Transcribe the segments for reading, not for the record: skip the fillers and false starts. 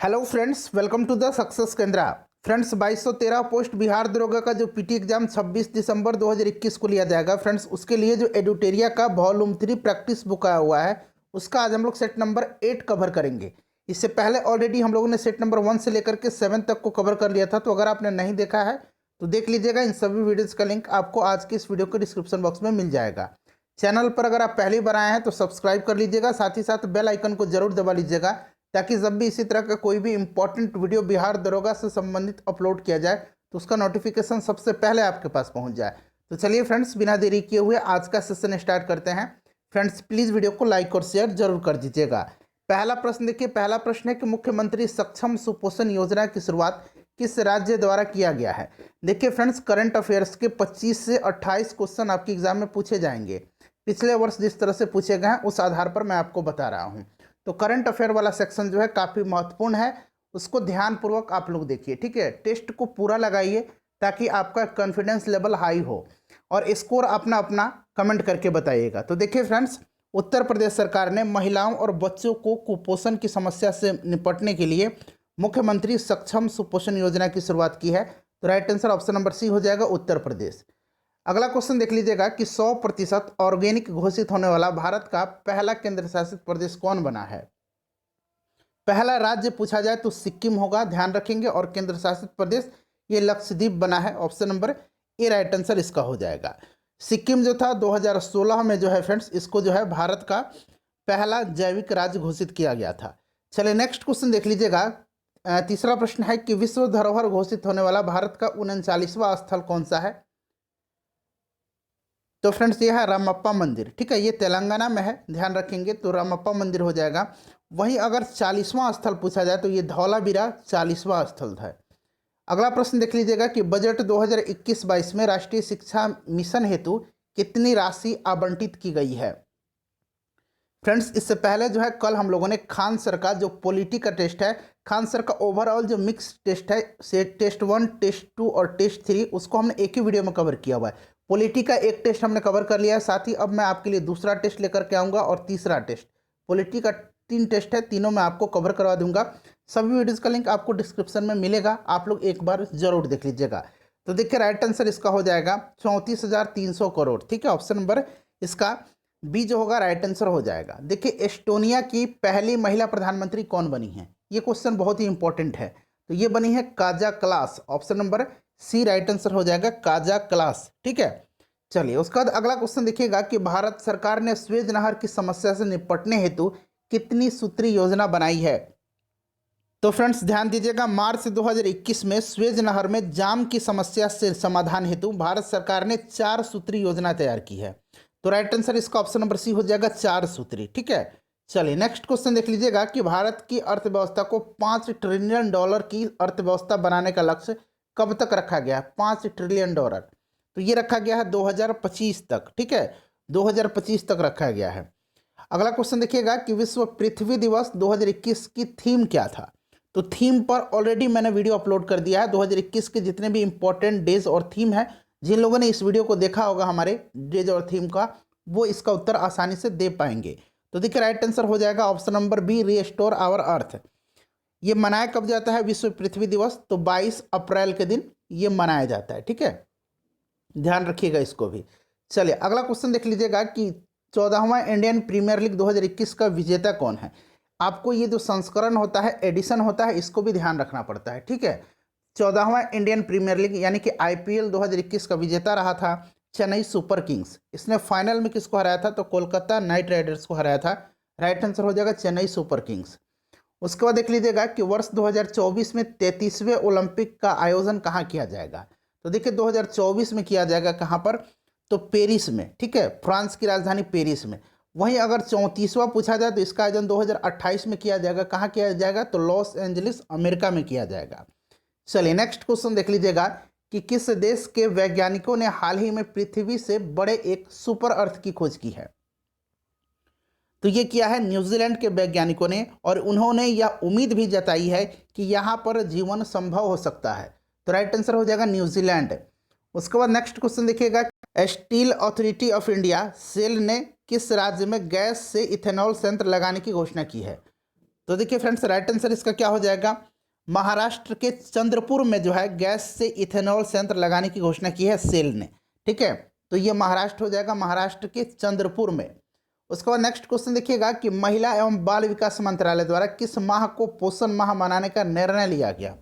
Hello friends, welcome to the success Kendra. Friends, 2213 post Bihar दरोगा का जो पीटी एग्जाम 26 दिसंबर 2021 को लिया जाएगा। फ्रेंड्स, उसके लिए जो एडुटेरिया का वॉल्यूम 3 प्रैक्टिस बुक आया हुआ है, उसका आज हम लोग सेट नंबर 8 कवर करेंगे। इससे पहले ऑलरेडी हम लोगों ने सेट नंबर 1 से लेकर के 7 तक को कवर कर लिया था, तो अगर आपने नहीं देखा है तो देख लीजिएगा। इन सभी वीडियोज़ का लिंक आपको आज की इस वीडियो के डिस्क्रिप्शन बॉक्स में मिल जाएगा। चैनल पर अगर आप पहली बार आए हैं तो सब्सक्राइब कर लीजिएगा, साथ ही साथ बेल आइकन को जरूर दबा लीजिएगा, ताकि जब भी इसी तरह का कोई भी इंपॉर्टेंट वीडियो बिहार दरोगा से संबंधित अपलोड किया जाए तो उसका नोटिफिकेशन सबसे पहले आपके पास पहुंच जाए। तो चलिए फ्रेंड्स, बिना देरी किए हुए आज का सेशन स्टार्ट करते हैं। फ्रेंड्स, प्लीज़ वीडियो को लाइक और शेयर जरूर कर दीजिएगा। पहला प्रश्न देखिए, पहला प्रश्न है कि मुख्यमंत्री सक्षम सुपोषण योजना की शुरुआत किस राज्य द्वारा किया गया है। देखिए फ्रेंड्स, करंट अफेयर्स के 25 से 28 क्वेश्चन आपके एग्जाम में पूछे जाएंगे। पिछले वर्ष जिस तरह से पूछे गए हैं उस आधार पर मैं आपको बता रहा हूँ। तो करंट अफेयर वाला सेक्शन जो है काफ़ी महत्वपूर्ण है, उसको ध्यानपूर्वक आप लोग देखिए, ठीक है। टेस्ट को पूरा लगाइए ताकि आपका कॉन्फिडेंस लेवल हाई हो, और स्कोर अपना अपना कमेंट करके बताइएगा। तो देखिए फ्रेंड्स, उत्तर प्रदेश सरकार ने महिलाओं और बच्चों को कुपोषण की समस्या से निपटने के लिए मुख्यमंत्री सक्षम सुपोषण योजना की शुरुआत की है। तो right answer option number C हो जाएगा, उत्तर प्रदेश। अगला क्वेश्चन देख लीजिएगा कि 100% ऑर्गेनिक घोषित होने वाला भारत का पहला केंद्र शासित प्रदेश कौन बना है। पहला राज्य पूछा जाए तो सिक्किम होगा, ध्यान रखेंगे, और केंद्र शासित प्रदेश ये लक्षद्वीप बना है। Option number A right answer इसका हो जाएगा। सिक्किम जो था 2016 में जो है फ्रेंड्स, इसको जो है भारत का पहला जैविक राज्य घोषित किया गया था। चलिए नेक्स्ट क्वेश्चन देख लीजिएगा। तीसरा प्रश्न है कि विश्व धरोहर घोषित होने वाला भारत का 39वां स्थल कौन सा है। तो फ्रेंड्स, ये है रामप्पा मंदिर, ठीक है, ये तेलंगाना में है, ध्यान रखेंगे। तो रामप्पा मंदिर हो जाएगा। वहीं अगर 40वां स्थल पूछा जाए तो ये धौलावीरा 40वां स्थल है। अगला प्रश्न देख लीजिएगा कि बजट 2021-22 में राष्ट्रीय शिक्षा मिशन हेतु कितनी राशि आवंटित की गई है। फ्रेंड्स, इससे पहले जो है कल हम लोगों ने खान सर का जो पॉलिटी का टेस्ट है, खान सर का ओवरऑल जो मिक्स टेस्ट है, से टेस्ट 1, टेस्ट 2 और टेस्ट 3, उसको हमने एक ही वीडियो में कवर किया हुआ है। पॉलिटी का एक टेस्ट हमने कवर कर लिया है, साथ ही अब मैं आपके लिए दूसरा टेस्ट लेकर के आऊँगा और तीसरा टेस्ट। पॉलिटी का 3 टेस्ट है, तीनों मैं आपको कवर करवा दूंगा। सभी वीडियोज़ का लिंक आपको डिस्क्रिप्शन में मिलेगा, आप लोग एक बार जरूर देख लीजिएगा। तो देखिए राइट आंसर इसका हो जाएगा 34,300 करोड़, ठीक है। ऑप्शन नंबर इसका बी जो होगा राइट आंसर हो जाएगा। देखिए, एस्टोनिया की पहली महिला प्रधानमंत्री कौन बनी है, ये क्वेश्चन बहुत ही इंपॉर्टेंट है। तो ये बनी है Kaza class. Option number C right answer हो जाएगा, काजा क्लास, ठीक है। चलिए उसके बाद अगला क्वेश्चन देखिएगा कि भारत सरकार ने स्वेज नहर की समस्या से निपटने हेतु कितनी सूत्री योजना बनाई है। तो फ्रेंड्स ध्यान दीजिएगा, मार्च 2021 में स्वेज नहर में जाम की समस्या से समाधान हेतु भारत सरकार ने 4 सूत्री योजना तैयार की है। तो राइट आंसर इसका ऑप्शन नंबर सी हो जाएगा, 4 सूत्री, ठीक है। चलिए नेक्स्ट क्वेश्चन देख लीजिएगा कि भारत की अर्थव्यवस्था को $5 ट्रिलियन की अर्थव्यवस्था बनाने का लक्ष्य कब तक रखा गया है। $5 ट्रिलियन, तो ये रखा गया है 2025 तक, ठीक है, 2025 तक रखा गया है। अगला क्वेश्चन देखिएगा कि विश्व पृथ्वी दिवस 2021 की थीम क्या था। तो थीम पर ऑलरेडी मैंने वीडियो अपलोड कर दिया है। 2021 के जितने भी इंपॉर्टेंट डेज और थीम है, जिन लोगों ने इस वीडियो को देखा होगा हमारे डेज और थीम का, वो इसका उत्तर आसानी से दे पाएंगे। तो देखिए राइट आंसर हो जाएगा option number B, restore our earth. ये मनाया कब जाता है विश्व पृथ्वी दिवस, तो 22 अप्रैल के दिन ये मनाया जाता है, ठीक है, ध्यान रखिएगा इसको भी। चलिए अगला क्वेश्चन देख लीजिएगा कि 14वां इंडियन प्रीमियर लीग 2021 का विजेता कौन है। आपको ये जो संस्करण होता है, एडिशन होता है, इसको भी ध्यान रखना पड़ता है, ठीक है। 14वां इंडियन प्रीमियर लीग यानी कि IPL 2021 का विजेता रहा था चेन्नई सुपर किंग्स। इसने फाइनल में किसको हराया था, तो कोलकाता नाइट राइडर्स को हराया था। राइट आंसर हो जाएगा चेन्नई सुपर किंग्स। उसके बाद देख लीजिएगा कि वर्ष 2024 में 33वें ओलंपिक का आयोजन कहाँ किया जाएगा। तो देखिए 2024 में किया जाएगा कहाँ पर, तो पेरिस में, ठीक है, फ्रांस की राजधानी पेरिस में। वहीं अगर 34वां पूछा जाए तो इसका आयोजन 2028 में किया जाएगा। कहाँ किया जाएगा, तो लॉस एंजलिस अमेरिका में किया जाएगा। चलिए नेक्स्ट क्वेश्चन देख लीजिएगा कि किस देश के वैज्ञानिकों ने हाल ही में पृथ्वी से बड़े एक सुपर अर्थ की खोज की है। तो ये किया है न्यूजीलैंड के वैज्ञानिकों ने, और उन्होंने यह उम्मीद भी जताई है कि यहाँ पर जीवन संभव हो सकता है। तो राइट आंसर हो जाएगा न्यूजीलैंड। उसके बाद नेक्स्ट क्वेश्चन देखिएगा, steel authority of India SAIL ने किस राज्य में गैस से इथेनॉल संयंत्र लगाने की घोषणा की है। तो देखिए फ्रेंड्स, राइट आंसर इसका क्या हो जाएगा, महाराष्ट्र के चंद्रपुर में जो है गैस से इथेनॉल संयंत्र लगाने की घोषणा की है सेल ने। ठीक है, तो ये महाराष्ट्र हो जाएगा, महाराष्ट्र के चंद्रपुर में। उसके बाद नेक्स्ट क्वेश्चन देखिएगा कि महिला एवं बाल विकास मंत्रालय द्वारा किस माह को पोषण माह मनाने का निर्णय लिया गया।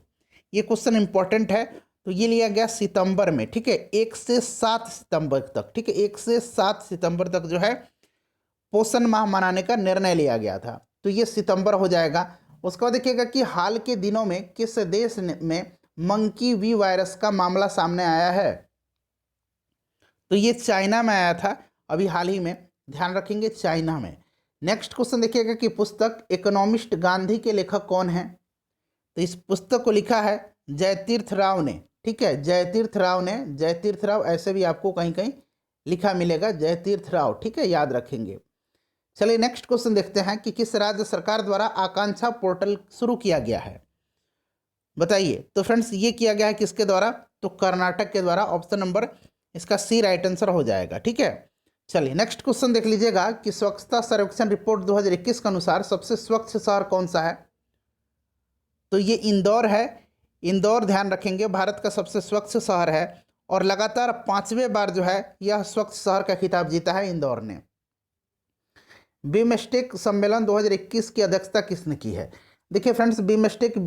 ये क्वेश्चन इंपॉर्टेंट है। तो ये लिया गया सितंबर में। ठीक है, 1 से 7 सितंबर तक। ठीक है, 1 से 7 सितंबर तक जो है पोषण माह मनाने का निर्णय लिया गया था। तो ये सितंबर हो जाएगा। उसके बाद देखिएगा कि हाल के दिनों में किस देश में मंकी वी वायरस का मामला सामने आया है। तो ये चाइना में आया था अभी हाल ही में, ध्यान रखेंगे, चाइना में। नेक्स्ट क्वेश्चन देखिएगा कि पुस्तक इकोनॉमिस्ट गांधी के लेखक कौन है। तो इस पुस्तक को लिखा है जयतीर्थ राव ने। ठीक है, जयतीर्थ राव ने, जयतीर्थ राव ऐसे भी आपको कहीं कहीं लिखा मिलेगा, जयतीर्थ राव। ठीक है, याद रखेंगे। चलिए नेक्स्ट क्वेश्चन देखते हैं कि किस राज्य सरकार द्वारा आकांक्षा पोर्टल शुरू किया गया है, बताइए। तो फ्रेंड्स ये किया गया है किसके द्वारा, तो कर्नाटक के द्वारा। ऑप्शन नंबर इसका सी राइट आंसर हो जाएगा। ठीक है, चलिए नेक्स्ट क्वेश्चन देख लीजिएगा कि स्वच्छता सर्वेक्षण रिपोर्ट 2021 के अनुसार सबसे स्वच्छ शहर कौन सा है। तो ये इंदौर है। इंदौर, ध्यान रखेंगे, भारत का सबसे स्वच्छ शहर है और लगातार 5वें बार जो है यह स्वच्छ शहर का खिताब जीता है इंदौर ने। बीमस्टेक सम्मेलन 2021 की अध्यक्षता किसने की है। देखिए फ्रेंड्स, बीमस्टेक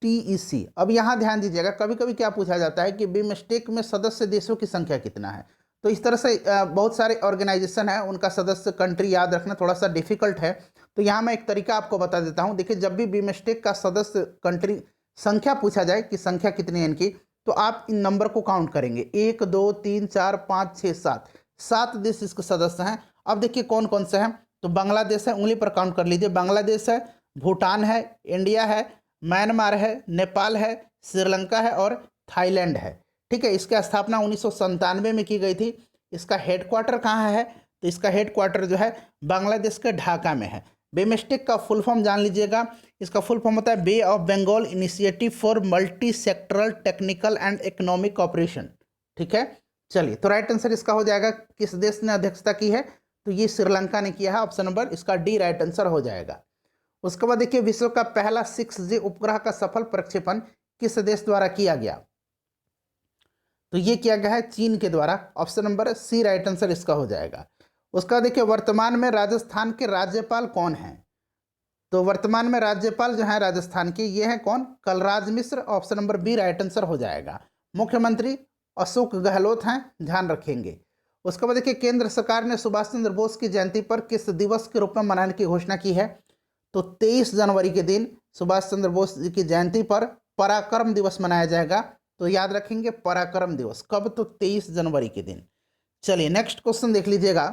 BIMSTEC। अब यहाँ ध्यान दीजिएगा, कभी कभी क्या पूछा जाता है कि बीमस्टेक में सदस्य देशों की संख्या कितना है। तो इस तरह से बहुत सारे ऑर्गेनाइजेशन है, उनका सदस्य कंट्री याद रखना थोड़ा सा डिफिकल्ट है। तो यहाँ मैं एक तरीका आपको बता देता हूँ। देखिए, जब भी बीमस्टेक का सदस्य कंट्री संख्या पूछा जाए कि संख्या कितनी है इनकी, तो आप इन नंबर को काउंट करेंगे, 1 2 3 4 5 6 7। 7 देश इसके सदस्य हैं। अब देखिए कौन कौन से हैं। तो बांग्लादेश है, उंगली पर काउंट कर लीजिए, बांग्लादेश है, भूटान है, इंडिया है, म्यांमार है, नेपाल है, श्रीलंका है और थाईलैंड है। ठीक है, इसकी स्थापना 1997 में की गई थी। इसका हेडक्वार्टर कहाँ है, तो इसका हेडक्वार्टर जो है बांग्लादेश के ढाका में है। बीमस्टेक का फुल फॉर्म जान लीजिएगा, इसका फुल फॉर्म होता है bay of Bengal initiative for multi sectoral technical and economic cooperation. ठीक है, चलिए तो राइट आंसर इसका हो जाएगा, किस देश ने अध्यक्षता की है, तो ये श्रीलंका ने किया है। ऑप्शन नंबर इसका डी राइट आंसर हो जाएगा। उसके बाद देखिए, विश्व का पहला 6G उपग्रह का सफल प्रक्षेपण किस देश द्वारा किया गया। तो ये किया गया है चीन के द्वारा। Option number C right answer इसका हो जाएगा। उसका देखिए, वर्तमान में राजस्थान के राज्यपाल कौन हैं। तो वर्तमान में राज्यपाल जो है राजस्थान के, ये हैं कौन, Kalraj Mishra. Option number B right answer हो जाएगा। मुख्यमंत्री अशोक गहलोत हैं, ध्यान रखेंगे। उसके बाद देखिए, केंद्र सरकार ने सुभाष चंद्र बोस की जयंती पर किस दिवस के रूप में मनाने की घोषणा की है। तो 23 जनवरी के दिन सुभाष चंद्र बोस जी की जयंती पर पराक्रम दिवस मनाया जाएगा। तो याद रखेंगे पराक्रम दिवस कब, तो 23 जनवरी के दिन। चलिए नेक्स्ट क्वेश्चन देख लीजिएगा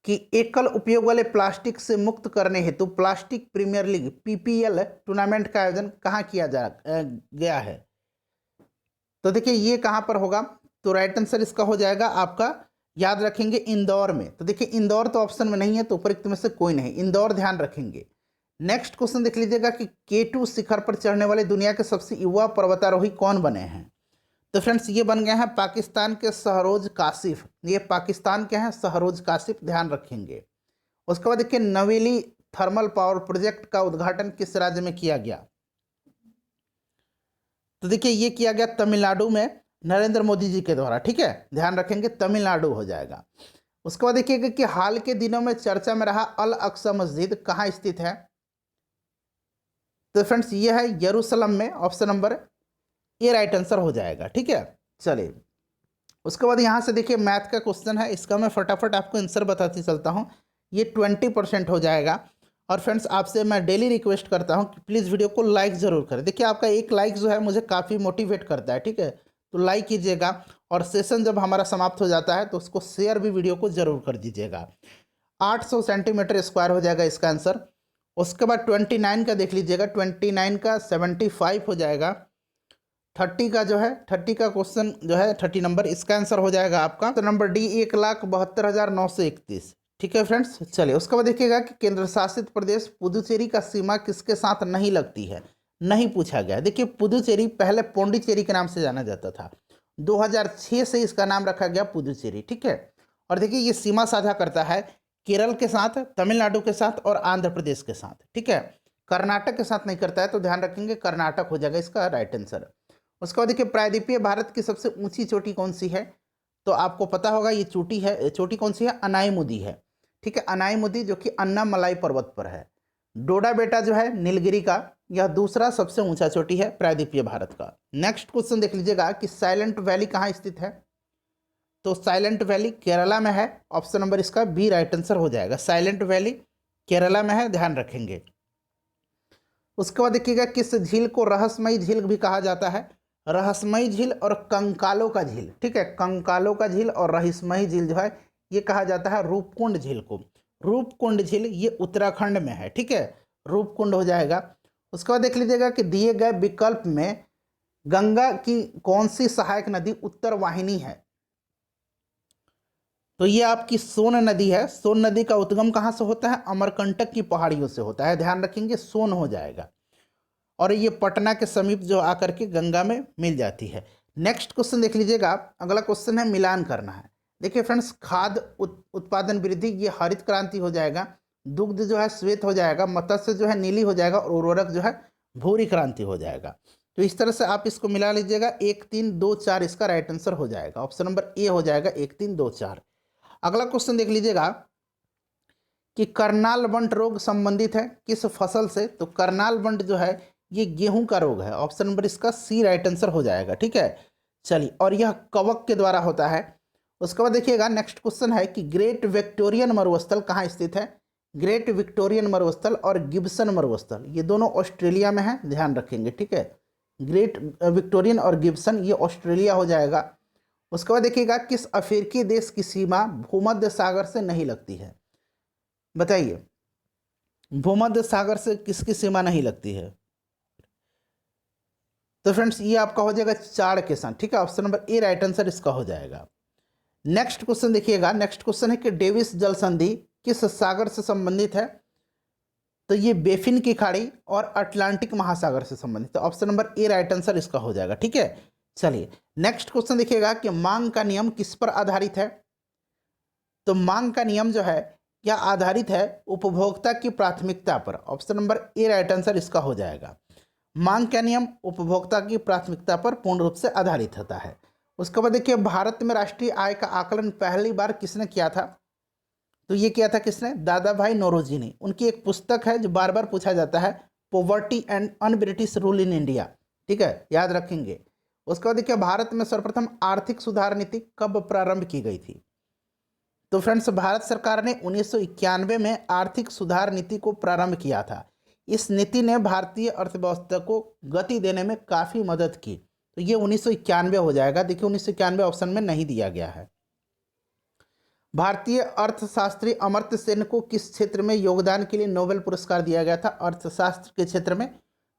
कि एकल उपयोग वाले प्लास्टिक से मुक्त करने हेतु plastic premier league PPL tournament का आयोजन कहाँ किया गया है। तो देखिए ये कहाँ पर होगा, तो राइट आंसर इसका हो जाएगा आपका, याद रखेंगे, इंदौर में। तो देखिए इंदौर तो ऑप्शन में नहीं है, तो उपरोक्त में से कोई नहीं, इंदौर ध्यान रखेंगे। नेक्स्ट क्वेश्चन देख लीजिएगा कि K2 शिखर पर चढ़ने वाले दुनिया के सबसे युवा पर्वतारोही कौन बने हैं। तो फ्रेंड्स ये बन गए हैं पाकिस्तान के शहरोज काशिफ। ये पाकिस्तान के हैं शहरोज काशिफ, ध्यान रखेंगे। उसके बाद देखिए, नवेली थर्मल पावर प्रोजेक्ट का उद्घाटन किस राज्य में किया गया। तो देखिए ये किया गया तमिलनाडु में, नरेंद्र मोदी जी के द्वारा। ठीक है, ध्यान रखेंगे, तमिलनाडु हो जाएगा। उसके बाद देखिएगा कि हाल के दिनों में चर्चा में रहा अल अक्सा मस्जिद कहाँ स्थित है। तो फ्रेंड्स ये है यरूशलेम में। Option number A right answer हो जाएगा। ठीक है, चलिए उसके बाद यहाँ से देखिए मैथ का क्वेश्चन है, इसका मैं फटाफट आपको आंसर बताते चलता हूँ। ये 20% हो जाएगा। और फ्रेंड्स आपसे मैं डेली रिक्वेस्ट करता हूँ कि प्लीज़ वीडियो को लाइक ज़रूर करें। देखिए आपका एक लाइक जो है मुझे काफ़ी मोटिवेट करता है। ठीक है, तो लाइक कीजिएगा और सेशन जब हमारा समाप्त हो जाता है तो उसको शेयर भी वीडियो को ज़रूर कर दीजिएगा। 800 सेंटीमीटर स्क्वायर हो जाएगा इसका आंसर। उसके बाद 29 का देख लीजिएगा, 29 का 75 हो जाएगा। 30 का जो है, 30 का क्वेश्चन जो है 30 नंबर, इसका आंसर हो जाएगा आपका तो नंबर डी 1,72,931। ठीक है फ्रेंड्स, चलिए उसके बाद देखिएगा कि केंद्र शासित प्रदेश पुदुचेरी का सीमा किसके साथ नहीं लगती है, नहीं पूछा गया। देखिए पुदुचेरी पहले पौंडीचेरी के नाम से जाना जाता था, 2006 से इसका नाम रखा गया पुदुचेरी। ठीक है, और देखिए ये सीमा साझा करता है केरल के साथ, तमिलनाडु के साथ और आंध्र प्रदेश के साथ, ठीक है। कर्नाटक के साथ नहीं करता है, तो ध्यान रखेंगे कर्नाटक हो जाएगा इसका राइट आंसर। उसके बाद देखिए प्रायद्वीपीय भारत की सबसे ऊंची चोटी कौन सी है, तो आपको पता होगा ये चोटी कौन सी है, अनाईमुदी है, ठीक है। अनाईमुदी जो कि अन्नामलाई पर्वत पर है। डोडा बेटा जो है नीलगिरी का, यह दूसरा सबसे ऊंचा चोटी है प्रायद्वीपीय भारत का। नेक्स्ट क्वेश्चन देख लीजिएगा कि साइलेंट वैली कहाँ स्थित है, तो साइलेंट वैली केरला में है, ऑप्शन नंबर इसका बी राइट आंसर हो जाएगा। साइलेंट वैली केरला में है, ध्यान रखेंगे। उसके बाद देखिएगा किस झील को रहस्यमयी झील भी कहा जाता है, रहस्यमयी झील और कंकालों का झील, ठीक है। कंकालों का झील और रहस्यमयी झील जो है ये कहा जाता है रूपकुंड झील को। रूपकुंड झील ये उत्तराखंड में है, ठीक है, रूपकुंड हो जाएगा। उसके बाद देख लीजिएगा कि दिए गए विकल्प में गंगा की कौन सी सहायक नदी उत्तर वाहिनी है, तो ये आपकी सोन नदी है। सोन नदी का उद्गम कहाँ से होता है, अमरकंटक की पहाड़ियों से होता है, ध्यान रखेंगे सोन हो जाएगा। और ये पटना के समीप जो आकर के गंगा में मिल जाती है। नेक्स्ट क्वेश्चन देख लीजिएगा, अगला क्वेश्चन है मिलान करना है। देखिए फ्रेंड्स, खाद्य उत्पादन वृद्धि ये हरित क्रांति हो जाएगा, दुग्ध जो है श्वेत हो जाएगा, मत्स्य जो है नीली हो जाएगा और उर्वरक जो है भूरी क्रांति हो जाएगा। तो इस तरह से आप इसको मिला लीजिएगा, 1 3 2 4 इसका राइट आंसर हो जाएगा। ऑप्शन नंबर ए हो जाएगा 1 3 2 4। अगला क्वेश्चन देख लीजिएगा कि करनाल बंट रोग संबंधित है किस फसल से, तो करनाल बंट जो है ये गेहूं का रोग है, ऑप्शन नंबर इसका सी राइट आंसर हो जाएगा, ठीक है। चलिए, और यह कवक के द्वारा होता है। उसके बाद देखिएगा नेक्स्ट क्वेश्चन है कि ग्रेट विक्टोरियन मरुस्थल कहाँ स्थित है। ग्रेट विक्टोरियन मरुस्थल और गिब्सन मरुस्थल ये दोनों ऑस्ट्रेलिया में है, ध्यान रखेंगे, ठीक है। ग्रेट विक्टोरियन और गिब्सन ये ऑस्ट्रेलिया हो जाएगा। उसके बाद देखिएगा किस अफ्रीकी देश की सीमा भूमध्य सागर से नहीं लगती है, बताइए भूमध्य सागर से किसकी सीमा नहीं लगती है। तो फ्रेंड्स ये आपका हो जाएगा चार के साथ, ठीक है, option number A right answer इसका हो जाएगा। नेक्स्ट क्वेश्चन देखिएगा, नेक्स्ट क्वेश्चन है कि डेविस जल संधि किस सागर से संबंधित है, तो ये बेफिन की खाड़ी और अटलांटिक महासागर से संबंधित है, option number A right answer इसका हो जाएगा, ठीक है। चलिए नेक्स्ट क्वेश्चन देखिएगा कि मांग का नियम किस पर आधारित है, तो मांग का नियम जो है यह आधारित है उपभोक्ता की प्राथमिकता पर, option number A right answer इसका हो जाएगा। मांग का नियम उपभोक्ता की प्राथमिकता पर पूर्ण रूप से आधारित होता है। उसके बाद देखिए भारत में राष्ट्रीय आय का आकलन पहली बार किसने किया था, तो ये किया था किसने, दादा भाई नौरोजी ने। उनकी एक पुस्तक है जो बार बार पूछा जाता है, poverty and un British rule in India, ठीक है, याद रखेंगे। उसके बाद देखिए भारत में सर्वप्रथम आर्थिक सुधार नीति कब प्रारंभ की गई थी, तो फ्रेंड्स भारत सरकार ने 1991 में आर्थिक सुधार नीति को प्रारंभ किया था। इस नीति ने भारतीय अर्थव्यवस्था को गति देने में काफ़ी मदद की, तो ये 1991 हो जाएगा। देखिए 1991 ऑप्शन में नहीं दिया गया है। भारतीय अर्थशास्त्री अमर्त्य सेन को किस क्षेत्र में योगदान के लिए नोबेल पुरस्कार दिया गया था, अर्थशास्त्र के क्षेत्र में,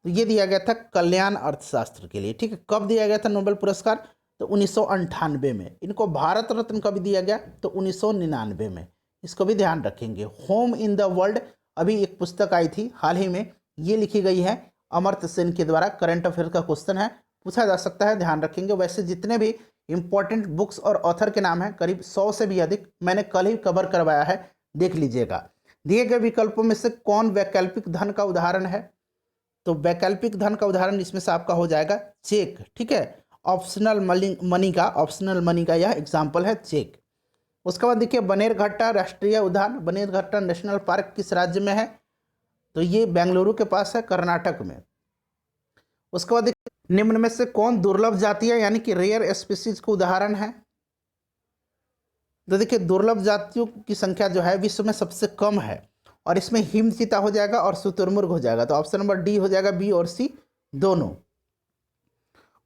तो ये दिया गया था कल्याण अर्थशास्त्र के लिए, ठीक है। कब दिया गया था नोबेल पुरस्कार, तो 1998 में। इनको भारत रत्न कब दिया गया, तो 1999 में, इसको भी ध्यान रखेंगे। होम इन द वर्ल्ड अभी एक पुस्तक आई थी हाल ही में, ये लिखी गई है अमर्त्य सेन के द्वारा। करंट अफेयर का क्वेश्चन है, पूछा जा सकता है, ध्यान रखेंगे। वैसे जितने भी इंपॉर्टेंट बुक्स और ऑथर के नाम हैं करीब 100 से भी अधिक मैंने कल ही कवर करवाया है, देख लीजिएगा। दिए गए विकल्पों में से कौन वैकल्पिक धन का उदाहरण है, तो वैकल्पिक धन का उदाहरण इसमें से आपका हो जाएगा चेक, ठीक है। ऑप्शनल मनी का यह एग्जाम्पल है चेक। उसके बाद देखिए बनेरघट्टा राष्ट्रीय उद्यान, बनेरघट्टा नेशनल पार्क किस राज्य में है, तो ये बेंगलुरु के पास है, कर्नाटक में। उसके बाद देखिए निम्न में से कौन दुर्लभ जातीय यानी कि रेयर स्पीसीज का उदाहरण है, तो देखिए दुर्लभ जातियों की संख्या जो है विश्व में सबसे कम है, और इसमें हिमचीता हो जाएगा और शुतुरमुर्ग हो जाएगा, तो ऑप्शन नंबर डी हो जाएगा, बी और सी दोनों।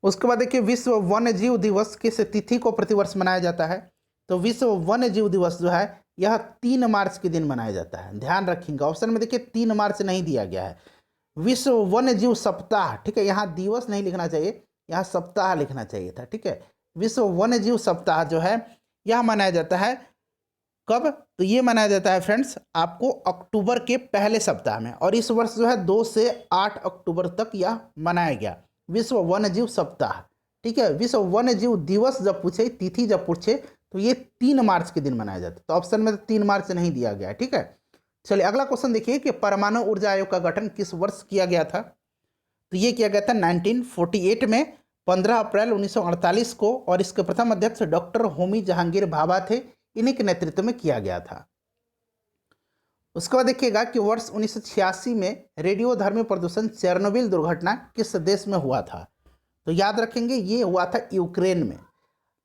उसके बाद देखिए विश्व वन्य जीव दिवस किस तिथि को प्रतिवर्ष मनाया जाता है, तो विश्व वन्य जीव दिवस जो है यह 3 मार्च के दिन मनाया जाता है, ध्यान रखेंगे। ऑप्शन में देखिए 3 मार्च नहीं दिया गया है। विश्व वन्य जीव सप्ताह, ठीक है, यहाँ दिवस नहीं लिखना चाहिए, यहाँ सप्ताह लिखना चाहिए था, ठीक है। विश्व वन्य जीव सप्ताह जो है यह मनाया जाता है कब, तो ये मनाया जाता है फ्रेंड्स आपको अक्टूबर के पहले सप्ताह में, और इस वर्ष जो है 2 से 8 अक्टूबर तक यह मनाया गया विश्व वन्य जीव सप्ताह, ठीक है। विश्व वन्य जीव दिवस जब पूछे, तिथि जब पूछे, तो ये 3 मार्च के दिन मनाया जाता है। तो ऑप्शन में तो 3 मार्च नहीं दिया गया है, ठीक है। चलिए अगला क्वेश्चन देखिए कि परमाणु ऊर्जा आयोग का गठन किस वर्ष किया गया था। तो ये किया गया था 1948 में, 15 अप्रैल 1948 को, और इसके प्रथम अध्यक्ष डॉक्टर होमी जहांगीर भाभा थे, इन्हीं के नेतृत्व में किया गया था। उसके बाद देखिएगा कि वर्ष 1986 में रेडियोधर्मी प्रदूषण चेरनोबिल दुर्घटना किस देश में हुआ था। तो याद रखेंगे ये हुआ था यूक्रेन में।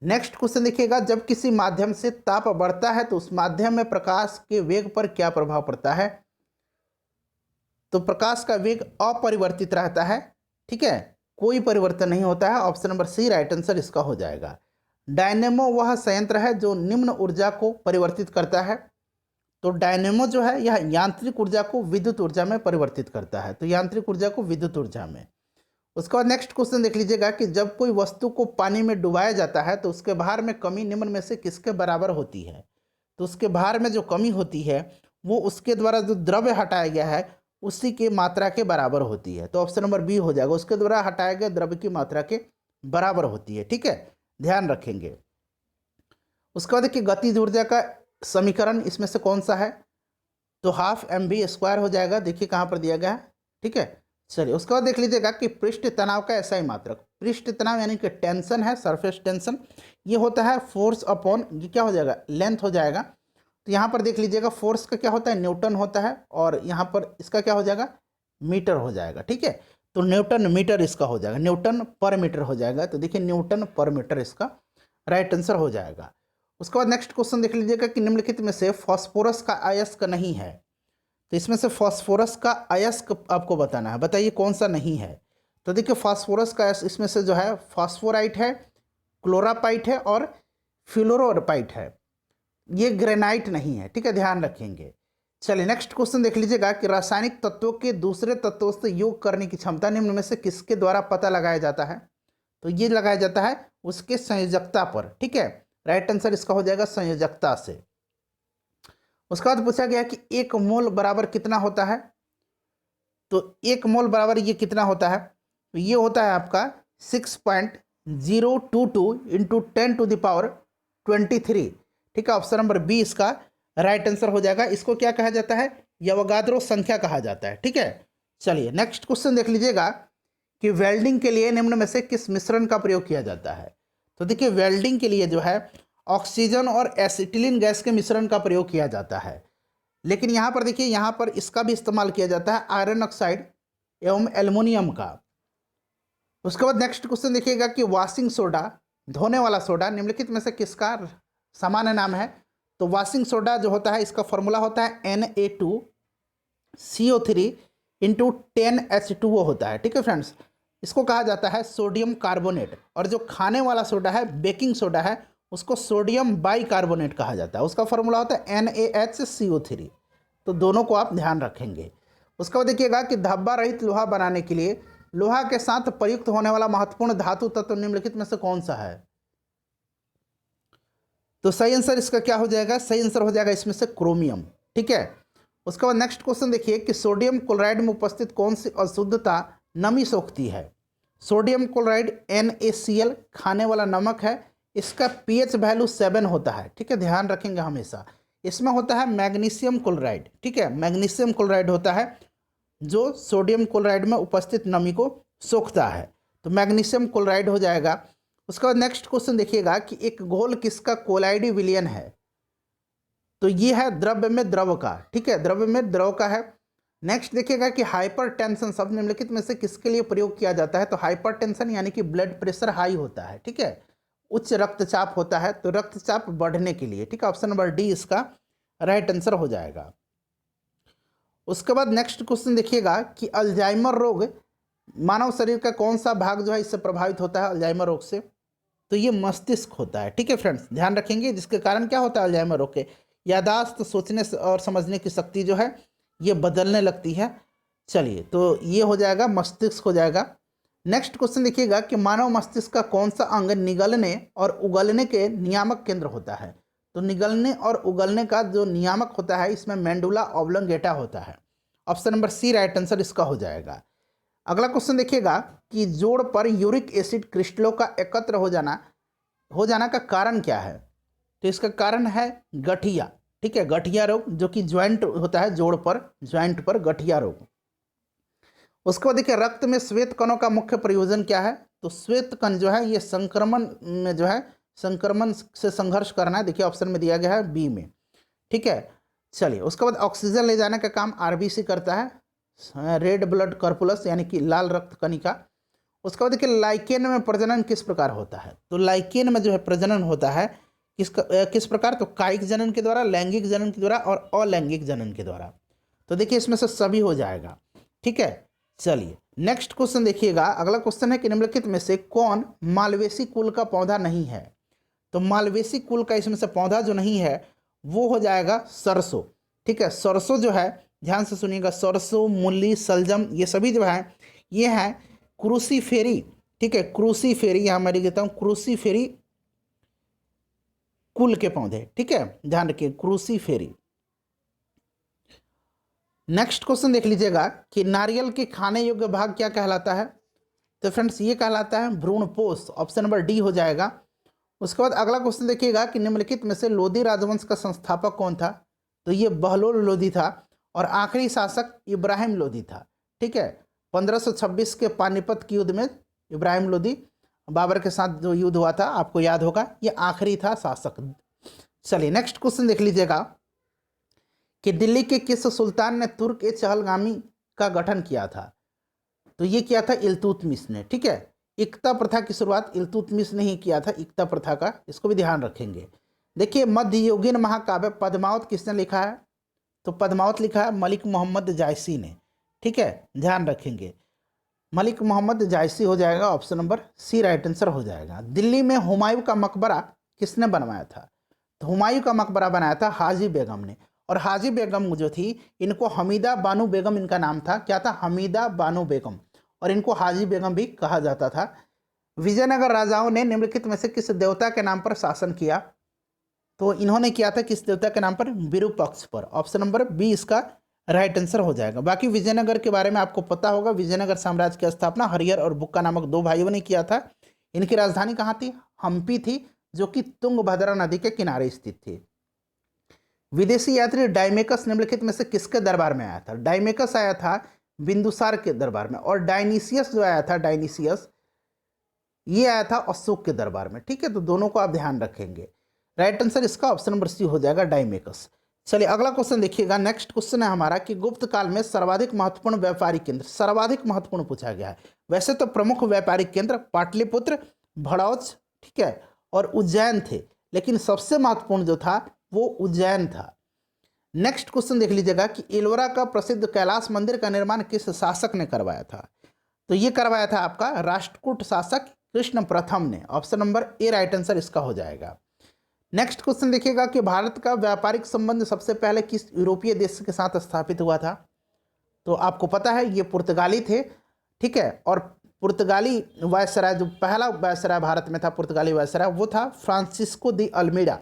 नेक्स्ट क्वेश्चन देखिएगा, जब किसी माध्यम से ताप बढ़ता है तो उस माध्यम में प्रकाश के वेग पर क्या प्रभाव पड़ता है। तो प्रकाश का वेग अपरिवर्तित रहता है, ठीक है, कोई परिवर्तन नहीं होता है। Option number C right answer इसका हो जाएगा। डायनेमो वह संयंत्र है जो निम्न ऊर्जा को परिवर्तित करता है। तो डायनेमो जो है यह यांत्रिक ऊर्जा को विद्युत ऊर्जा में परिवर्तित करता है, तो यांत्रिक ऊर्जा को विद्युत ऊर्जा में। उसके बाद नेक्स्ट क्वेश्चन देख लीजिएगा कि जब कोई वस्तु को पानी में डुबाया जाता है तो उसके भार में कमी निम्न में से किसके बराबर होती है। तो उसके भार में जो कमी होती है वो उसके द्वारा जो द्रव्य हटाया गया है उसी की मात्रा के बराबर होती है। तो ऑप्शन नंबर बी हो जाएगा, उसके द्वारा हटाए गए द्रव्य की मात्रा के बराबर होती है, ठीक है, ध्यान रखेंगे। उसके बाद देखिए गतिज ऊर्जा का समीकरण इसमें से कौन सा है। तो हाफ mv² हो जाएगा, देखिए कहाँ पर दिया गया है, ठीक है। चलिए उसके बाद देख लीजिएगा कि पृष्ठ तनाव का एसआई मात्रक। पृष्ठ तनाव यानी कि टेंशन है, सरफेस टेंशन, ये होता है फोर्स अपॉन, ये क्या हो जाएगा, लेंथ हो जाएगा। तो यहाँ पर देख लीजिएगा फोर्स का क्या होता है, न्यूटन होता है, और यहाँ पर इसका क्या हो जाएगा, मीटर हो जाएगा, ठीक है। तो न्यूटन मीटर इसका हो जाएगा, न्यूटन पर मीटर हो जाएगा। तो देखिए न्यूटन पर मीटर इसका राइट आंसर हो जाएगा। उसके बाद नेक्स्ट क्वेश्चन देख लीजिएगा कि निम्नलिखित में से फास्फोरस का अयस्क नहीं है। तो इसमें से फास्फोरस का अयस्क आपको बताना है, बताइए कौन सा नहीं है। तो देखिए फास्फोरस का अयस्क इसमें से जो है फास्फोराइट है, क्लोरापाइट है और फ्लोरोपाइट है, ये ग्रेनाइट नहीं है, ठीक है, ध्यान रखेंगे। चलिए नेक्स्ट क्वेश्चन देख लीजिएगा कि रासायनिक तत्वों के दूसरे तत्वों से योग करने की क्षमता निम्न में से किसके द्वारा पता लगाया जाता है। तो ये लगाया जाता है उसके संयोजकता पर, ठीक है, राइट आंसर इसका हो जाएगा संयोजकता से। उसके बाद पूछा गया कि 1 मोल बराबर कितना होता है। तो 1 मोल बराबर ये कितना होता है, तो ये होता है आपका 6.022 इंटू 10⁻23, ठीक है। ऑप्शन नंबर बी इसका राइट आंसर हो जाएगा। इसको क्या कहा जाता है, यवगाद्रो संख्या कहा जाता है, ठीक है। चलिए नेक्स्ट क्वेश्चन देख लीजिएगा कि वेल्डिंग के लिए निम्न में से किस मिश्रण का प्रयोग किया जाता है। तो देखिए वेल्डिंग के लिए जो है ऑक्सीजन और एसिटिलीन गैस के मिश्रण का प्रयोग किया जाता है, लेकिन यहाँ पर देखिए यहाँ पर इसका भी इस्तेमाल किया जाता है आयरन ऑक्साइड एवं एल्युमिनियम का। उसके बाद नेक्स्ट क्वेश्चन देखिएगा कि वॉशिंग सोडा, धोने वाला सोडा, निम्नलिखित में से किसका सामान्य नाम है। तो वॉशिंग सोडा जो होता है इसका फॉर्मूला होता है Na2CO3 इंटू 10H2O होता है, ठीक है फ्रेंड्स। इसको कहा जाता है सोडियम कार्बोनेट, और जो खाने वाला सोडा है, बेकिंग सोडा है, उसको सोडियम बाइकार्बोनेट कहा जाता है, उसका फॉर्मूला होता है NaHCO3। तो दोनों को आप ध्यान रखेंगे। उसके बाद देखिएगा कि धब्बा रहित लोहा बनाने के लिए लोहा के साथ प्रयुक्त होने वाला महत्वपूर्ण धातु तत्व निम्नलिखित में से कौन सा है। तो सही आंसर इसका क्या हो जाएगा, सही आंसर हो जाएगा इसमें से क्रोमियम, ठीक है। उसके बाद नेक्स्ट क्वेश्चन देखिए कि सोडियम क्लोराइड में उपस्थित कौन सी अशुद्धता नमी सोखती है। सोडियम क्लोराइड NaCl खाने वाला नमक है, इसका pH वैल्यू 7 होता है, ठीक है, ध्यान रखेंगे हमेशा। इसमें होता है मैग्नीशियम क्लोराइड, ठीक है, मैग्नीशियम क्लोराइड होता है जो सोडियम क्लोराइड में उपस्थित नमी को सोखता है, तो मैग्नीशियम क्लोराइड हो जाएगा। उसके बाद नेक्स्ट क्वेश्चन देखिएगा कि एक घोल किसका कोलाइडी विलयन है। तो ये है द्रव्य में द्रव का, ठीक है, द्रव्य में द्रव का है। नेक्स्ट देखिएगा कि हाइपरटेंशन शब्द निम्नलिखित में से किसके लिए प्रयोग किया जाता है। तो हाइपरटेंशन यानी कि ब्लड प्रेशर हाई होता है, ठीक है, उच्च रक्तचाप होता है, तो रक्तचाप बढ़ने के लिए, ठीक है, ऑप्शन नंबर डी इसका राइट आंसर हो जाएगा। उसके बाद नेक्स्ट क्वेश्चन देखिएगा कि अल्जाइमर रोग मानव शरीर का कौन सा भाग जो है इससे प्रभावित होता है अल्जाइमर रोग से। तो ये मस्तिष्क होता है, ठीक है फ्रेंड्स, ध्यान रखेंगे। जिसके कारण क्या होता है अल्जाइमर रोग के, यादाश्त, सोचने और समझने की शक्ति जो है ये बदलने लगती है। चलिए तो ये हो जाएगा, मस्तिष्क हो जाएगा। नेक्स्ट क्वेश्चन देखिएगा कि मानव मस्तिष्क का कौन सा अंग निगलने और उगलने के नियामक केंद्र होता है। तो निगलने और उगलने का जो नियामक होता है इसमें मेंडुला ऑब्लोंगेटा होता है, option number C right answer इसका हो जाएगा। अगला क्वेश्चन देखिएगा कि जोड़ पर यूरिक एसिड क्रिस्टलों का एकत्र हो जाना का कारण क्या है। तो इसका कारण है गठिया, ठीक है, गठिया रोग, जो कि ज्वाइंट होता है, जोड़ पर, ज्वाइंट पर गठिया रोग। उसके बाद देखिए रक्त में श्वेत कणों का मुख्य प्रयोजन क्या है, तो श्वेत कण जो है ये संक्रमण में जो है संक्रमण से संघर्ष करना है, देखिए ऑप्शन में दिया गया है बी में, ठीक है। चलिए उसके बाद ऑक्सीजन ले जाने का काम आरबीसी करता है, रेड ब्लड कर्पुलस यानी कि लाल रक्त कणिका। उसके बाद देखिए लाइकेन में प्रजनन किस प्रकार होता है, तो लाइकेन में जो है प्रजनन होता है किस प्रकार, तो कायिक जनन के द्वारा, लैंगिक जनन के द्वारा और अलैंगिक जनन के द्वारा। तो देखिए इसमें से सभी हो जाएगा, ठीक है। चलिए नेक्स्ट क्वेश्चन देखिएगा, अगला क्वेश्चन है कि निम्नलिखित में से कौन मालवेसी कुल का पौधा नहीं है, तो मालवेसी कुल का इसमें से पौधा जो नहीं है वो हो जाएगा सरसों, ठीक है। सरसों जो है ध्यान से सुनिएगा, सरसों, मूली, सलजम, ये सभी जो है ये है क्रूसीफेरी, ठीक है, क्रूसीफेरी, यहाँ मैं लिख देता हूँ क्रूसीफेरी कुल के पौधे, ठीक है, ध्यान रखिए क्रूसीफेरी। नेक्स्ट क्वेश्चन देख लीजिएगा कि नारियल के खाने योग्य भाग क्या कहलाता है, तो फ्रेंड्स ये कहलाता है भ्रूणपोष, ऑप्शन नंबर डी हो जाएगा। उसके बाद अगला क्वेश्चन देखिएगा कि निम्नलिखित में से लोधी राजवंश का संस्थापक कौन था, तो ये बहलोल लोधी था और आखिरी शासक इब्राहिम लोधी था, ठीक है। 1526 के पानीपत के युद्ध में इब्राहिम लोधी बाबर के साथ जो युद्ध हुआ था आपको याद होगा, ये आखिरी था शासक। चलिए नेक्स्ट क्वेश्चन देख लीजिएगा कि दिल्ली के किस सुल्तान ने तुर्क ए चहलगामी का गठन किया था, तो ये किया था इल्तुतमिश ने, ठीक है। इक्ता प्रथा की शुरुआत इल्तुतमिश ने ही किया था, इक्ता प्रथा का, इसको भी ध्यान रखेंगे। देखिए मध्ययुगीन महाकाव्य पद्मावत किसने लिखा है, तो पद्मावत लिखा है मलिक मोहम्मद जायसी ने, ठीक है, ध्यान रखेंगे मलिक मोहम्मद जायसी हो जाएगा, option number C right answer हो जाएगा। दिल्ली में हुमायूं का मकबरा किसने बनवाया था, तो हुमायूं का मकबरा बनाया था हाजी बेगम ने, और हाजी बेगम जो थी इनको हमीदा बानो बेगम इनका नाम था, क्या था, हमीदा बानो बेगम, और इनको हाजी बेगम भी कहा जाता था। विजयनगर राजाओं ने निम्नलिखित में से किस देवता के नाम पर शासन किया, तो इन्होंने किया था किस देवता के नाम पर, विरूपक्ष पर, ऑप्शन नंबर बी इसका राइट आंसर हो जाएगा। बाकी विजयनगर के बारे में आपको पता होगा, विजयनगर साम्राज्य की स्थापना हरिहर और बुक्का नामक दो भाइयों ने किया था। इनकी राजधानी कहाँ थी, हम्पी थी, जो कि तुंगभद्रा नदी के किनारे स्थित थी। विदेशी यात्री डायमेकस निम्नलिखित में से किसके दरबार में आया था, डायमेकस आया था बिंदुसार के दरबार में, और डायनीसियस जो आया था, डायनीसियस ये आया था अशोक के दरबार में, ठीक है। तो दोनों को आप ध्यान रखेंगे, राइट आंसर इसका ऑप्शन नंबर सी हो जाएगा, डायमेकस। चलिए अगला क्वेश्चन देखिएगा, नेक्स्ट क्वेश्चन है हमारा कि गुप्त काल में सर्वाधिक महत्वपूर्ण व्यापारिक केंद्र, सर्वाधिक महत्वपूर्ण पूछा गया है। वैसे तो प्रमुख व्यापारिक केंद्र पाटलिपुत्र, भड़ौच, ठीक है, और उज्जैन थे, लेकिन सबसे महत्वपूर्ण जो था वो उज्जैन था। नेक्स्ट क्वेश्चन देख लीजिएगा कि एलोरा का प्रसिद्ध कैलाश मंदिर का निर्माण किस शासक ने करवाया था, तो ये करवाया था आपका राष्ट्रकूट शासक कृष्ण प्रथम ने, option number A right answer इसका हो जाएगा। नेक्स्ट क्वेश्चन देखिएगा कि भारत का व्यापारिक संबंध सबसे पहले किस यूरोपीय देश के साथ स्थापित हुआ था, तो आपको पता है ये पुर्तगाली थे, ठीक है, और पुर्तगाली वायसराय जो पहला वायसराय भारत में था, पुर्तगाली वायसराय, वो था फ्रांसिस्को दी अल्मीडा,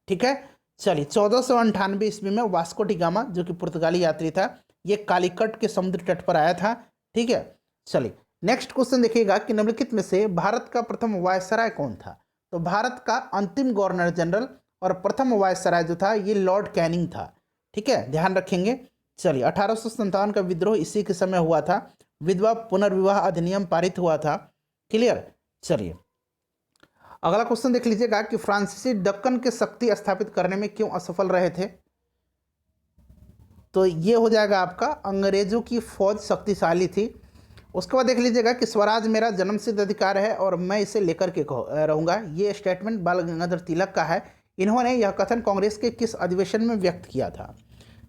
ठीक है। चलिए 1498 ईस्वी में वास्को डी गामा जो कि पुर्तगाली यात्री था, ये कालीकट के समुद्र तट पर आया था, ठीक है। चलिए नेक्स्ट क्वेश्चन देखिएगा कि निम्नलिखित में से भारत का प्रथम वायसराय कौन था, तो भारत का अंतिम गवर्नर जनरल और प्रथम वायसराय जो था ये लॉर्ड कैनिंग था, ठीक है, ध्यान रखेंगे। चलिए 1857 का विद्रोह इसी के समय हुआ था, विधवा पुनर्विवाह अधिनियम पारित हुआ था, क्लियर। चलिए अगला क्वेश्चन देख लीजिएगा कि फ्रांसीसी दक्कन के शक्ति स्थापित करने में क्यों असफल रहे थे, तो ये हो जाएगा आपका अंग्रेजों की फौज शक्तिशाली थी। उसके बाद देख लीजिएगा कि स्वराज मेरा जन्मसिद्ध अधिकार है और मैं इसे लेकर के रहूँगा, ये स्टेटमेंट बाल गंगाधर तिलक का है। इन्होंने यह कथन कांग्रेस के किस अधिवेशन में व्यक्त किया था,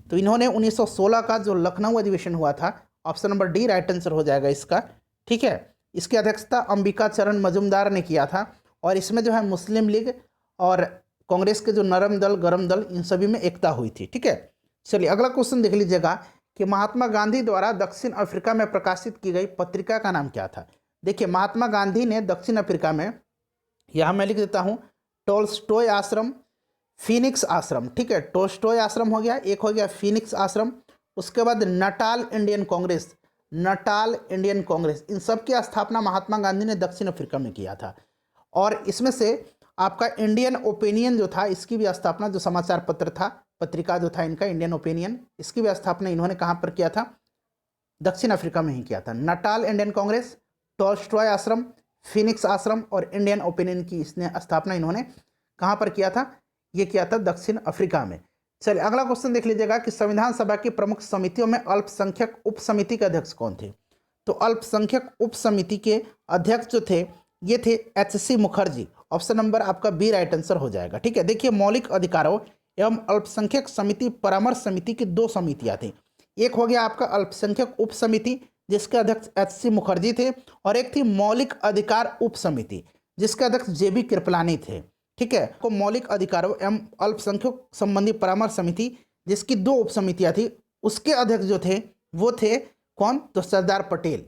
तो इन्होंने 1916 का जो लखनऊ अधिवेशन हुआ था, option number D right answer हो जाएगा इसका, ठीक है। इसकी अध्यक्षता अंबिका चरण मजूमदार ने किया था, और इसमें जो है मुस्लिम लीग और कांग्रेस के जो नरम दल गरम दल इन सभी में एकता हुई थी, ठीक है। चलिए अगला क्वेश्चन देख लीजिएगा कि महात्मा गांधी द्वारा दक्षिण अफ्रीका में प्रकाशित की गई पत्रिका का नाम क्या था। देखिए महात्मा गांधी ने दक्षिण अफ्रीका में, यहाँ मैं लिख देता हूँ, टोल्स्टॉय आश्रम, फिनिक्स आश्रम, ठीक है, टोल्स्टॉय आश्रम हो गया, एक हो गया फिनिक्स आश्रम, उसके बाद Natal Indian Congress, Natal Indian Congress, इन सब की स्थापना महात्मा गांधी ने दक्षिण अफ्रीका में किया था। और इसमें से आपका इंडियन ओपिनियन जो था, इसकी भी स्थापना, जो समाचार पत्र था, पत्रिका जो था इनका इंडियन ओपिनियन, इसकी भी स्थापना इन्होंने कहाँ पर किया था? दक्षिण अफ्रीका में ही किया था। नटाल इंडियन कांग्रेस, टॉल्स्टॉय आश्रम, फिनिक्स आश्रम और इंडियन ओपिनियन की इसने स्थापना इन्होंने कहाँ पर किया था? ये किया था दक्षिण अफ्रीका में। चलिए अगला क्वेश्चन देख लीजिएगा कि संविधान सभा की प्रमुख समितियों में अल्पसंख्यक उप समिति के अध्यक्ष कौन थे? तो अल्पसंख्यक उप समिति के अध्यक्ष जो थे ये थे HC मुखर्जी। ऑप्शन नंबर आपका बी राइट आंसर हो जाएगा। ठीक है, देखिए मौलिक अधिकारों एवं अल्पसंख्यक समिति परामर्श समिति की दो समितियां थी। एक हो गया आपका अल्पसंख्यक उप समिति जिसके अध्यक्ष HC मुखर्जी थे, और एक थी मौलिक अधिकार उप समिति जिसके अध्यक्ष JB कृपलानी थे। ठीक है, को मौलिक अधिकारों एवं अल्पसंख्यक संबंधी परामर्श समिति जिसकी दो उप समितियां थी, उसके अध्यक्ष जो थे वो थे कौन? तो सरदार पटेल।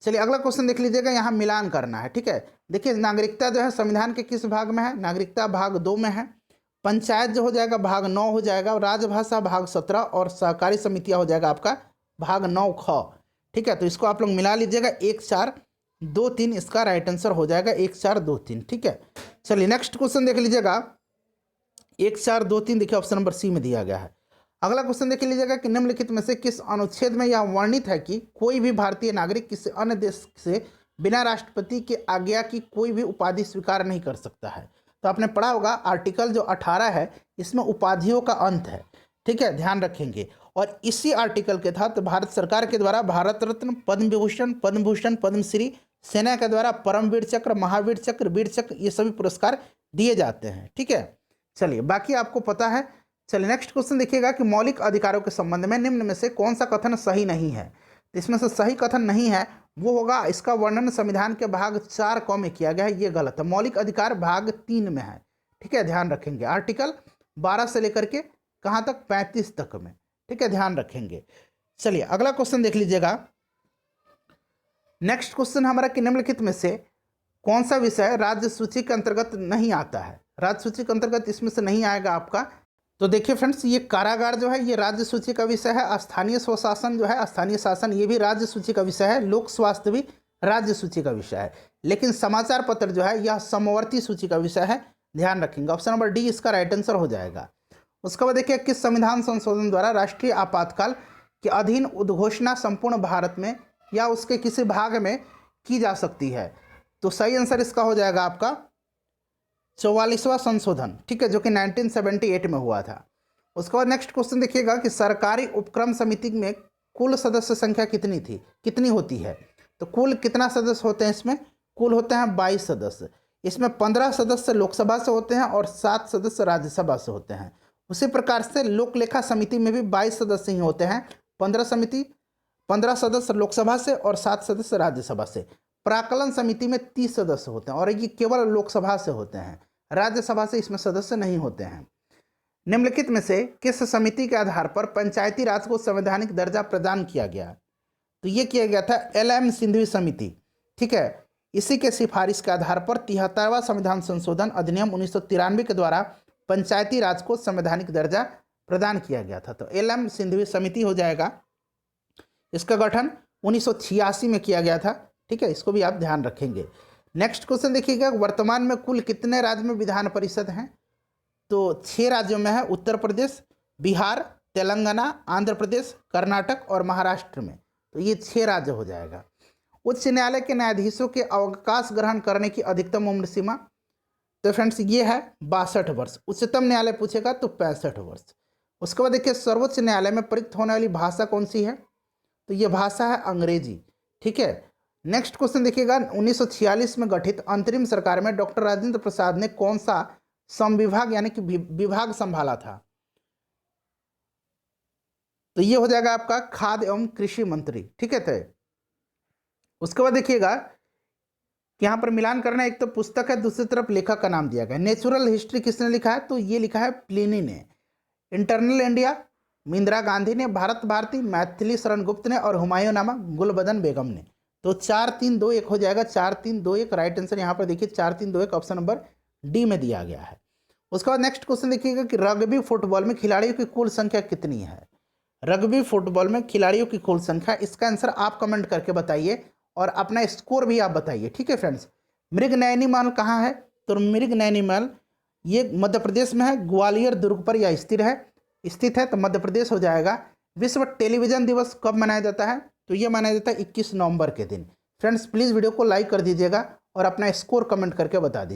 चलिए अगला क्वेश्चन देख लीजिएगा, यहाँ मिलान करना है। ठीक है, देखिए नागरिकता जो है संविधान के किस भाग में है? नागरिकता भाग 2 में है। पंचायत जो हो जाएगा भाग 9 हो जाएगा, राजभाषा भाग 17 और सहकारी समितियां हो जाएगा आपका भाग 9 ख। ठीक है, तो इसको आप लोग मिला लीजिएगा, 1 4 2 3 इसका राइट आंसर हो जाएगा, 1 4 2 3। ठीक है, चलिए नेक्स्ट क्वेश्चन देख लीजिएगा, 1 4 2 3 देखिए ऑप्शन नंबर सी में दिया गया है। अगला क्वेश्चन देख लीजिएगा कि निम्नलिखित में से किस अनुच्छेद में यह वर्णित है कि कोई भी भारतीय नागरिक किसी अन्य देश से बिना राष्ट्रपति की आज्ञा की कोई भी उपाधि स्वीकार नहीं कर सकता है? तो आपने पढ़ा होगा आर्टिकल जो 18 है इसमें उपाधियों का अंत है। ठीक है, ध्यान रखेंगे। और इसी आर्टिकल के तहत भारत सरकार के द्वारा भारत रत्न, पद्म विभूषण, पद्मभूषण, पद्मश्री, सेना के द्वारा परमवीर चक्र, महावीर चक्र, वीर चक्र, ये सभी पुरस्कार दिए जाते हैं। ठीक है, चलिए बाकी आपको पता है। चलिए नेक्स्ट क्वेश्चन देखिएगा कि मौलिक अधिकारों के संबंध में निम्न में से कौन सा कथन सही नहीं है? तो इसमें से सही कथन नहीं है वो होगा, इसका वर्णन संविधान के भाग 4 क में किया गया है, ये गलत है। मौलिक अधिकार भाग 3 में है। ठीक है, ध्यान रखेंगे, आर्टिकल 12 से लेकर के कहाँ तक? 35 तक में। ठीक है, ध्यान रखेंगे। चलिए अगला क्वेश्चन देख लीजिएगा, नेक्स्ट क्वेश्चन हमारा कि निम्नलिखित में से कौन सा विषय राज्य सूची के अंतर्गत नहीं आता है? राज्य सूची के अंतर्गत इसमें से नहीं आएगा आपका। तो देखिए फ्रेंड्स, ये कारागार जो है ये राज्य सूची का विषय है। स्थानीय स्वशासन जो है, स्थानीय शासन, ये भी राज्य सूची का विषय है। लोक स्वास्थ्य भी राज्य सूची का विषय है। लेकिन समाचार पत्र जो है यह समवर्ती सूची का विषय है, ध्यान रखेंगे। ऑप्शन नंबर डी इसका राइट आंसर हो जाएगा। उसके बाद देखिए किस संविधान संशोधन द्वारा राष्ट्रीय आपातकाल के अधीन उद्घोषणा संपूर्ण भारत में या उसके किसी भाग में की जा सकती है? तो सही आंसर इसका हो जाएगा आपका 44वां संशोधन। ठीक है, जो कि 1978 में हुआ था। उसके बाद नेक्स्ट क्वेश्चन देखिएगा कि सरकारी उपक्रम समिति में कुल सदस्य संख्या कितनी थी, कितनी होती है? तो कुल कितना सदस्य होते हैं इसमें? कुल होते हैं 22 सदस्य। इसमें 15 सदस्य लोकसभा से होते हैं और 7 सदस्य राज्यसभा से होते हैं। उसी प्रकार से लोक लेखा समिति में भी 22 सदस्य ही होते हैं। 15 सदस्य लोकसभा से और 7 सदस्य राज्यसभा से। प्राक्कलन समिति में 30 सदस्य होते हैं और ये केवल लोकसभा से होते हैं, राज्यसभा से इसमें सदस्य नहीं होते हैं। निम्नलिखित में से किस समिति के आधार पर पंचायती राज को संवैधानिक दर्जा प्रदान किया गया? तो ये किया गया था LM सिंघवी समिति। ठीक है, इसी के सिफारिश के आधार पर 73वां संविधान संशोधन अधिनियम 1993 के द्वारा पंचायती राज को संवैधानिक दर्जा प्रदान किया गया था। तो LM सिंघवी समिति हो जाएगा। इसका गठन 1986 में किया गया था। ठीक है, इसको भी आप ध्यान रखेंगे। नेक्स्ट क्वेश्चन देखिएगा, वर्तमान में कुल कितने राज्य में विधान परिषद हैं? तो 6 राज्यों में है, उत्तर प्रदेश, बिहार, तेलंगाना, आंध्र प्रदेश, कर्नाटक और महाराष्ट्र में। तो ये 6 राज्य हो जाएगा। उच्च न्यायालय के न्यायाधीशों के अवकाश ग्रहण करने की अधिकतम उम्र सीमा, तो फ्रेंड्स ये है 62 वर्ष। उच्चतम न्यायालय पूछेगा तो 65 वर्ष। उसके बाद देखिए सर्वोच्च न्यायालय में प्रयुक्त होने वाली भाषा कौन सी है? तो ये भाषा है अंग्रेजी। ठीक है, नेक्स्ट क्वेश्चन देखिएगा, 1946 में गठित अंतरिम सरकार में डॉक्टर राजेंद्र प्रसाद ने कौन सा संविभाग यानी कि विभाग संभाला था? तो ये हो जाएगा आपका खाद्य एवं कृषि मंत्री। ठीक है, तो उसके बाद देखिएगा यहाँ पर मिलान करना, एक तो पुस्तक है, दूसरी तरफ लेखक का नाम दिया गया। नेचुरल हिस्ट्री किसने लिखा है? तो ये लिखा है प्लिनी ने। इंटरनल इंडिया इंदिरा गांधी ने, भारत भारती मैथिली शरण गुप्त ने और हुमायूं नामा गुलबदन बेगम ने। तो 4 3 2 1 हो जाएगा, 4 3 2 1 राइट आंसर यहाँ पर देखिए 4 3 2 1 ऑप्शन नंबर डी में दिया गया है। उसके बाद नेक्स्ट क्वेश्चन देखिएगा कि रग्बी फुटबॉल में खिलाड़ियों की कुल संख्या कितनी है? रग्बी फुटबॉल में खिलाड़ियों की कुल संख्या, इसका आंसर आप कमेंट करके बताइए और अपना स्कोर भी आप बताइए। ठीक है फ्रेंड्स, मृगनयनी महल कहाँ है? तुर्मृग नैनीमल ये मध्य प्रदेश में है, ग्वालियर दुर्ग पर यह स्थित है, तो मध्य प्रदेश हो जाएगा। विश्व टेलीविज़न दिवस कब मनाया जाता है? तो ये मनाया जाता है 21 नवंबर के दिन। फ्रेंड्स प्लीज़ वीडियो को लाइक कर दीजिएगा और अपना स्कोर कमेंट करके बता दीजिए।